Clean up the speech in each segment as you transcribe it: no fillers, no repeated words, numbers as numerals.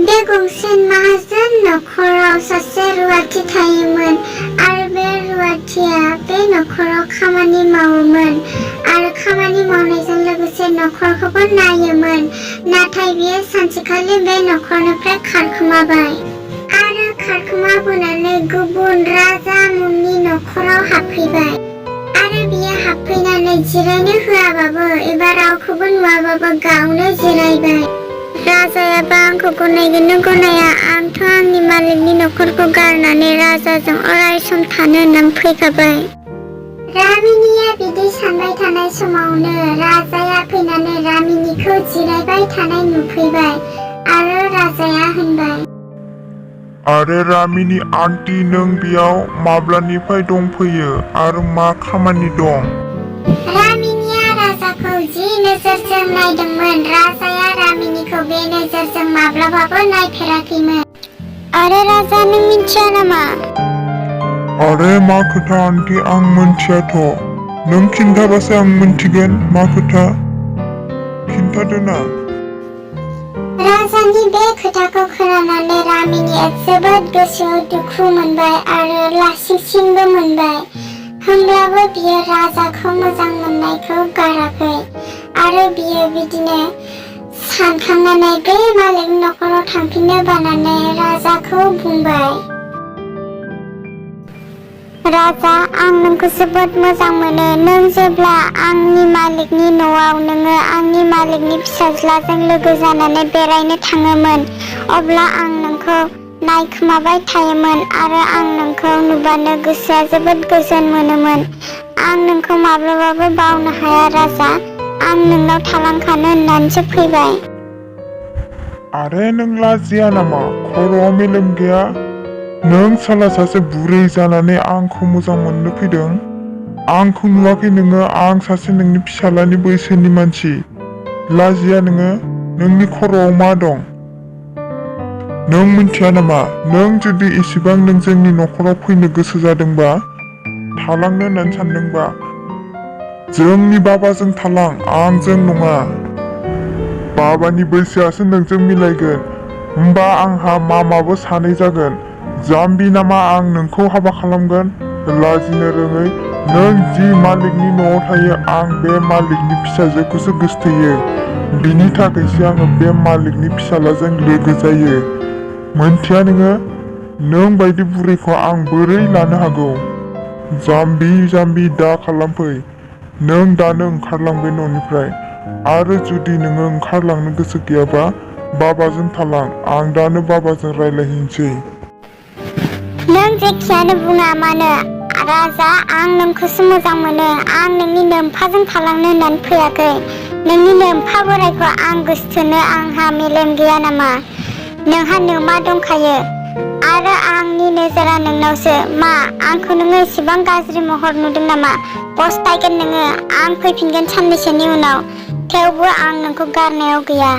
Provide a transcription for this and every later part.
बे गंसे माहाजोन नखराव सासे रुवाथि थायोमोन आरो बे रुवाथिया बे नखराव खामानि मावोमोन आरो खामानि मावनायजों लोगोसे नखरखौबो नायोमोन। नाथाय बियो सानसेखालि बे नखरनिफ्राय खारखोमाबाय आरो खारखोमाबोनानै गुबुन राजा मुंनि नखराव हाबफैबाय आरो बियो हाबफैनानै जिरायनो होआबाबो एबा रावखौबो नुवाबाबो गावनो जिरायबाय। राजायाबो आंखौ गनायगोन गनाया? आंथ' आंनि मालिकनि नखरखौ गारनानै राजाजों अराय सम थानो होननानै फैखाबाय। रामिनिया बिदि सानबाय थानाय समावनो राजाया फैनानै रामिनिखौ जिरायबाय थानाय नुफैबाय आरो राजाया होनबाय, आरे रामिनि आन्टी, नों बेयाव माब्लानिफ्राय दंफैयो आरो मा खामानि दं? रामिनिया राजाखौ जि नोजोरजों नायदोंमोन। राजाया रामिनिखौ बे नोजोरजों माब्लाबाबो नायफेराखैमोन। आरे राजा, नों मिथिया नामा? आरे मा खोथा आन्टी, आं मोनथियाथ'। नों खिन्थाबासो आं मोनथिगोन मा खोथा। खिन्थादो ना। राजानि बे खोथाखौ खोनानानै रामिनिया जोबोद गोसोआव दुखु मोनबाय आरो लासिंसिंबो मोनबाय। होमब्लाबो बियो राजाखौ मोजां मोननायखौ गाराखै आरो बियो बिदिनो सानखांनानै बे मालिकनि नखराव थांफिननो बानानै राजाखौ बुंबाय, राजा, आं नोंखौ जोबोद मोजां मोनो। नों जेब्ला आंनि मालिकनि न'आव नोङो आंनि मालिकनि फिसाज्लाजों लोगो जानानै बेरायनो थाङोमोन, अब्ला आं नोंखौ नायखोमाबाय थायोमोन आरो आं नोंखौ नुबानो गोसोआ जोबोद गोजोन मोनोमोन। आं नोंखौ माब्लाबाबो बावनो हाया राजा। आं नोंनाव थालांखानो होननानैसो फैबाय। आरे नों लाजिया नामा? खर'आव मेलेम गैया? नों साला सासे बुरै जानानै आंखौ मोजां मोननो फैदों? आंखौ नुवाखै नोङो? आं सासे नोंनि फिसालानि बैसोनि मानसि। लाजिया नोङो? नोंनि खर'आव मा दं? नों मिथिया नामा? नों जुदि इसेबां नों जोंनि नखराव फैनो गोसो जादोंबा, थालांनो होननानै सानदोंबा, जोंनि बाबाजों थालां, आंजों नङा। बाबानि बैसोआसो नोंजों मिलायगोन। होमबा आंहा मामाबो सानै जागोन। जाम्बि नामा आं नोंखौ हाबा खालामगोन? लाजिनो रोङै, नों जि मालिकनि न'आव थायो, आं बे मालिकनि फिसाजोखौसो गोसथोयो। बिनि थाखायसो आङो बे मालिकनि फिसालाजों लोगो जायो। मोनथिया नोङो? नों बायदि बुरैखौ आं बोरै लानो हागौ? जाम्बि दा खालामफै। नों दानो ओंखारलां बे न'निफ्राय। आरो जुदि नोङो ओंखारलांनो गोसो गैयाबा बाबाजों थालां। आं दानो बाबाजों रायलायहैनोसै। नों जेखियानो बुङा मानो राजा, आं नोंखौसो मोजां मोनो। आं नोंनि नोम्फाजों थालांनो होननानै फैयाखै। नोंनि नोम्फा बोरायखौ आं गोसथोनो आंहा मेलेम गैया नामा? नोंहा नोमा दंखायो आरो आंनि नोजोरा नोंनावसो। मा आंखौ नोङो एसेबां गाज्रि महर नुदों नामा? पस्तायगोन नोङो। आं फैफिनगोन साननैसोनि उनाव, थेवबो आं नोंखौ गारनायाव गैया।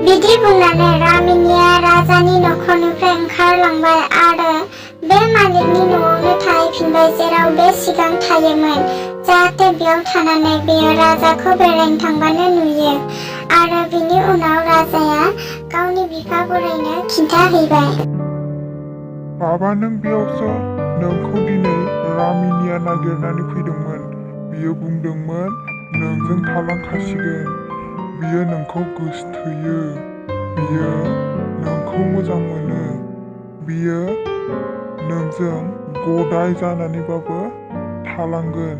बिदि बुंनानै रामिनिया राजानि नखरनिफ्राय ओंखारलांबाय आरो बे मालिकनि न'आवनो थाहैफिनबाय, जेराव बे सिगां थायोमोन, जाहाथे बेयाव थानानै बेयो राजाखौ बेरायनो थांबानो नुयो। आरो बिनि उनाव राजाया गावनि बिफा बोरायनो खिन्थाहैबाय, बाबा, नों बेयावसो? नोंखौ दिनै रामिनिया नागिरनानै फैदोंमोन। बियो बुंदोंमोन नोंजों थालांखासिगोन। बियो नोंखौ गोसथोयो। बियो नोंखौ मोजां मोनो। बियो नोंजों गदाय जानानैबाबो थालांगोन।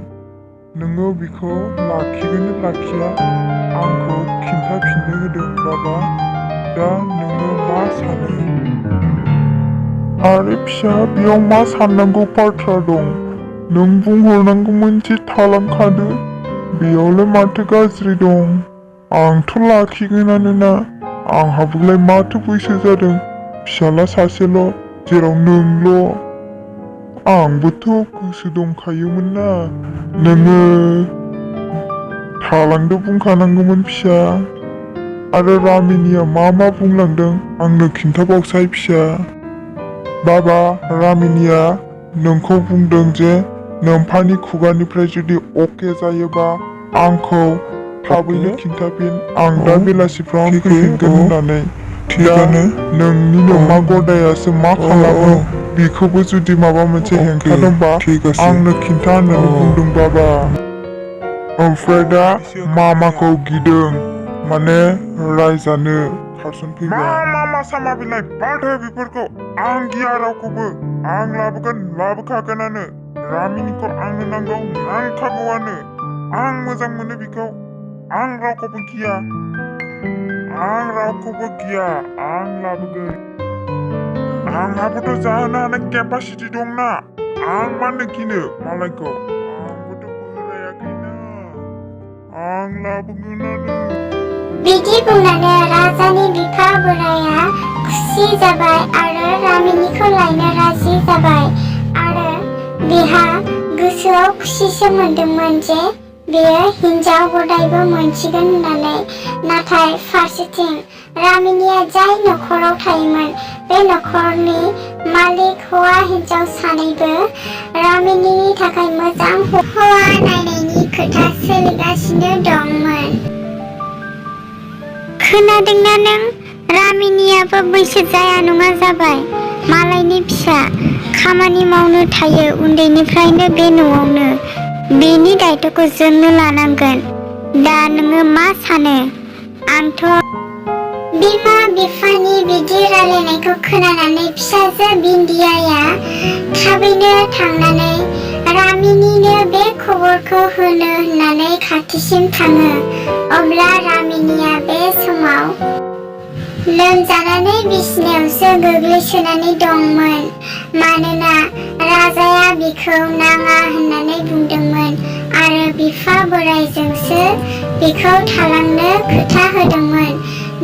नोङो बिखौ लाखिगोन लाखिया आंखौ खिन्थाफिननो होदों बाबा। दा नोङो मा सानो? आरे फिसा, बेयाव मा साननांगौ बाथ्रा दं? नों बुंहरनांगौमोन जे थालांखादो। बेयावलाय माथो गाज्रि दं? आंथ' लाखिगोनानो ना। आंहाबोलाय माथो बैसो जादों? फिसाला सासेल', जेराव नोंल'। आंबोथ' गोसो दंखायोमोन ना। नोङो थालांदो बुंखानांगौमोन फिसा। आरो रामिनिया मा बुंलांदों आंनो खिन्थाबावसाय फिसा। बाबा, रामिनिया नोंखौ बुंदों जे नोम्फानि खुगानिफ्राय जुदि अके जायोबा आंखौ थाबैनो खिन्थाफिन। आं दा बेलासिफ्राव फैफिनगोन होननानै। थिगानो नोंनि नमा गदायासो मा खालामो बेखौबो जुदि माबा मोनसे हेंथा दंबा आंनो खिन्था होननानै बुंदों बाबा। ओमफ्राय दा मामाखौ गिदों माने रायजानो खारसनफैबाय। मा मामा सामा बिलाइ बाद हो बेफोरखौ आं गिया रावखौबो। आं लाबोगोन लाबोखागोनानो। रामिनिखौ आंनो नांगौ नांखागौआनो। आं मोजां मोनो बिखौ। आं रावखौबो गिया। आं रावखौबो गिया। आं लाबोगोन। आंहाबोथ' जाहोनो हानाय केपासिटि दंना। आं मानो गिनो मालायखौ। आंबोथ' बोरायाखैना। आं लाबोगोनानो। बिदि बुंनानै राजानि बिफा बोराया खुसि जाबाय आरो रामिनिखौ लायनो राजि जाबाय आरो बिहा गोसोआव खुसिसो मोनदोंमोन जे बेयो हिनजाव गदायबो मोनसिगोन होननानै। नाथाय फारसेथिं रामिनिया जाय नखराव थायोमोन बे नखरनि मालिक हौवा हिनजाव सानैबो रामिनिनि थाखाय मोजां हौवा नायनायनि खोथा सोलिगासिनो दंमोन। खोनादोंना नों? रामिनियाबो बैसो जाया नङा जाबाय। मालायनि फिसा खामानि मावनो थायो उन्दैनिफ्रायनो बे न'आवनो। बेनि दायित्वखौ जोंनो लानांगोन। दा नोङो मा सानो? आंथ' बिमा बिफानि बिदि रायलायनायखौ खोनानानै फिसाजो बिन्दियाया थाबैनो थांनानै रामिनिनो बे खबरखौ होनो होननानै खाथिसिम थाङो। अब्ला रामिनिया बे समाव लोमजानानै बिसिनायावसो गोग्लैसोनानै दंमोन। मानोना राजाया बिखौ नाङा होननानै बुंदोंमोन आरो बिफा बोराइजोंसो बिखौ थालांनो खोथा होदोंमोन।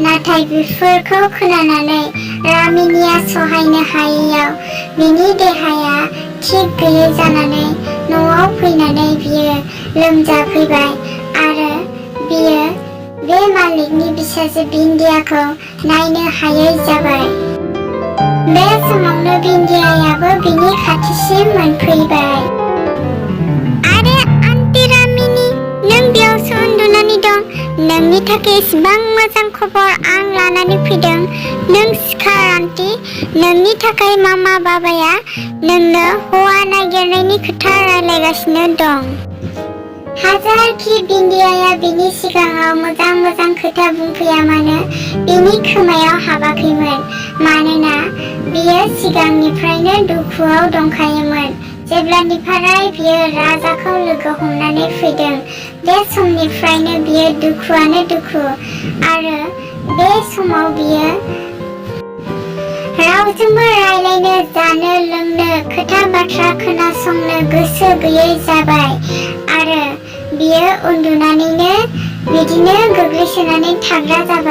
नाथाय बेफोरखौ खोनानानै रामिनिया सहायनो हायैयाव बिनि देहाया थिग गैयै जानानै न'आव फैनानै बियो लोमजाफैबाय आरो बियो बे मालिकनि बिसाजो बिन्दियाखौ नायनो हायै जाबाय। बे समावनो बिन्दियायाबो बिनि खाथिसिम मोनफैबाय। आरे आन्टी रामिनी, नों बेयावसो उन्दुनानै दं। नोंनि थाखाय एसेबां मोजां खबर आं लानानै फैदों। नों सिखार आन्टी। नोंनि थाखाय मामा बाबाया नोंनो हौवा नागिरनायनि खोथा रायलायगासिनो दं। हाजारखि बिन्दियाया बिनि सिगाङाव मोजां मोजां खोथा बुंफैया मानो बिनि खोमायाव हाबाखैमोन। मानोना बियो सिगांनिफ्रायनो दुखुआव दंखायोमोन। जेब्लानिफ्राय बियो राजाखौ लोगो हमनानै फैदों बे समनिफ्रायनो बियो दुखुआनो दुखु आरो बे समाव बियो रावजोंबो रायलायनो जानो लोंनो खोथा बाथ्रा खोनासंनो गोसो गैयै जाबाय आरो बियो उन्दुनानैनो बिदिनो गोग्लैसोनानै थाग्रा जाबाय।